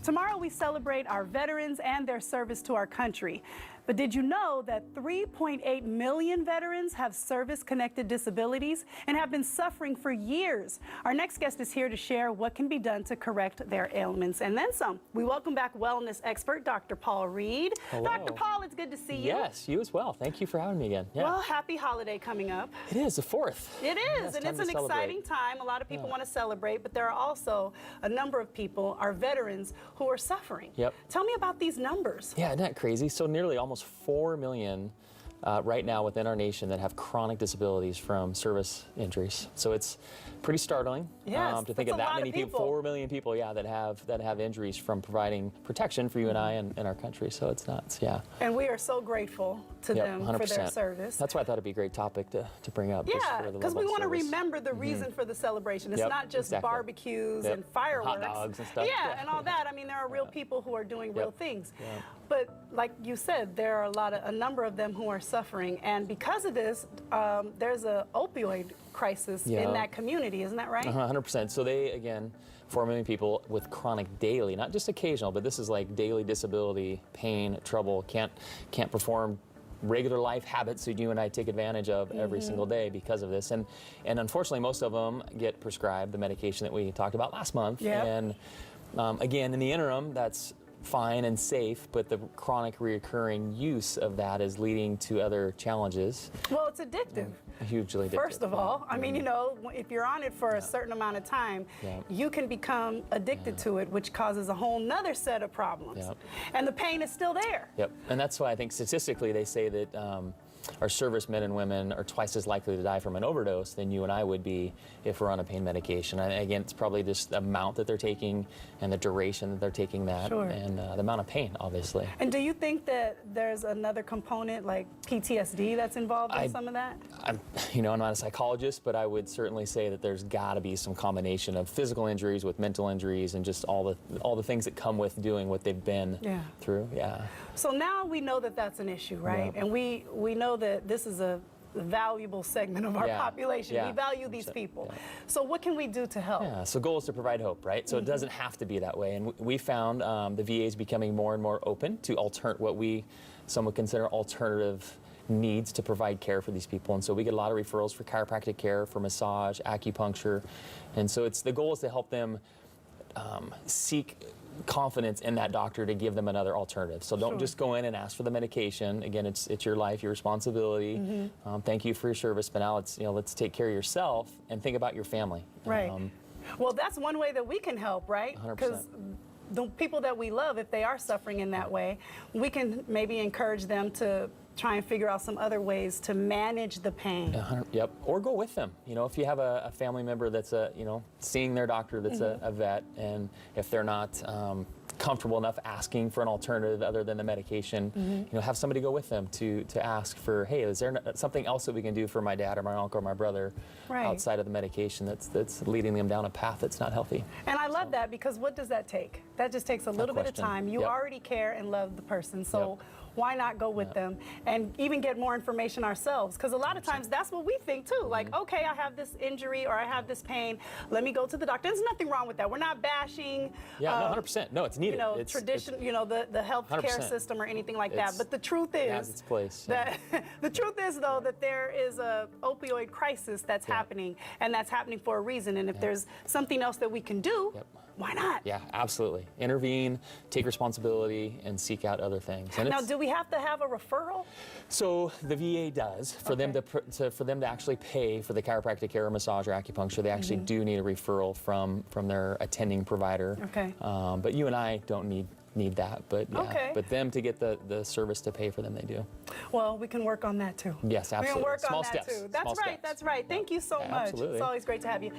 Tomorrow we celebrate our veterans and their service to our country. But did you know that 3.8 million veterans have service-connected disabilities and have been suffering for years? Our next guest is here to share what can be done to correct their ailments and then some. We welcome back wellness expert Dr. Paul Reed. Hello. Dr. Paul, it's good to see you. Yes, you as well. Thank you for having me again. Yeah. Well, happy holiday coming up. It is the 4th. It is, Yes, and time it's to an exciting time. A lot of people want to celebrate, but there are also a number of people, our veterans, who are suffering. Yep. Tell me about these numbers. Yeah, isn't that crazy? So nearly almost 4 million right now within our nation that have chronic disabilities from service injuries. So it's pretty startling to think of that many people, 4 million people, yeah, that have injuries from providing protection for you and I and our country. So it's nuts, yeah. And we are so grateful to them 100%. for their service. That's why I thought it'd be a great topic to bring up. Yeah, because we want to remember the reason for the celebration. It's not just barbecues and fireworks. Hot dogs and stuff. Yeah, and all that. I mean, there are real people who are doing real things. Yeah. But like you said, there are a number of them who are suffering. And because of this, there's an opioid crisis in that community. Isn't that right? 100%. So they, again, 4 million people with chronic daily, not just occasional, but this is like daily disability, pain, trouble, can't perform regular life habits that you and I take advantage of every single day because of this. And unfortunately, most of them get prescribed the medication that we talked about last month. Yep. And again, in the interim, that's fine and safe, but the chronic reoccurring use of that is leading to other challenges. Well, it's addictive. Hugely addictive. First of all, I mean, you know, if you're on it for a certain amount of time, you can become addicted to it, which causes a whole nother set of problems. And the pain is still there. Yep, and that's why I think statistically they say that our servicemen and women are twice as likely to die from an overdose than you and I would be if we're on a pain medication. And again, it's probably just the amount that they're taking and the duration that they're taking that and the amount of pain, obviously. And do you think that there's another component like PTSD that's involved in some of that? I'm not a psychologist, but I would certainly say that there's got to be some combination of physical injuries with mental injuries and just all the things that come with doing what they've been through. Yeah. So now we know that that's an issue, right? And we know that this is a valuable segment of our population. We value these people. So what can we do to help? Yeah, so goal is to provide hope, right? So it doesn't have to be that way. And we found the VA is becoming more and more open to what some would consider alternative needs to provide care for these people. And so we get a lot of referrals for chiropractic care, for massage, acupuncture. And so the goal is to help them seek confidence in that doctor to give them another alternative. So don't just go in and ask for the medication. Again, it's your life, your responsibility. Thank you for your service, but now let's take care of yourself and think about your family. Right. Well, that's one way that we can help, right? 100%. The people that we love, if they are suffering in that way, we can maybe encourage them to try and figure out some other ways to manage the pain. Yep, or go with them. You know, if you have a family member that's seeing their doctor that's a vet, and if they're not comfortable enough asking for an alternative other than the medication, have somebody go with them to ask for, hey, is there something else that we can do for my dad or my uncle or my brother outside of the medication that's leading them down a path that's not healthy. And I love that, because what does that take? That just takes a little bit of time. You already care and love the person, so why not go with them and even get more information ourselves? Because a lot of times that's what we think too. Like, okay, I have this injury or I have this pain. Let me go to the doctor. There's nothing wrong with that. We're not bashing. No, 100%. No, it's needed. It's tradition. The health care system or anything like that. But the truth is, it has its place. That the truth is though that there is a opioid crisis that's happening, and that's happening for a reason. And if there's something else that we can do. Why not? Yeah, absolutely. Intervene, take responsibility, and seek out other things. And now, do we have to have a referral? So the VA does. For them to actually pay for the chiropractic care or massage or acupuncture, they actually do need a referral from their attending provider. Okay. But you and I don't need that. But but them to get the service to pay for them, they do. Well, we can work on that too. Yes, absolutely. We can work Small on that steps. too. That's right. That's right. Thank you so much. Absolutely. It's always great to have you.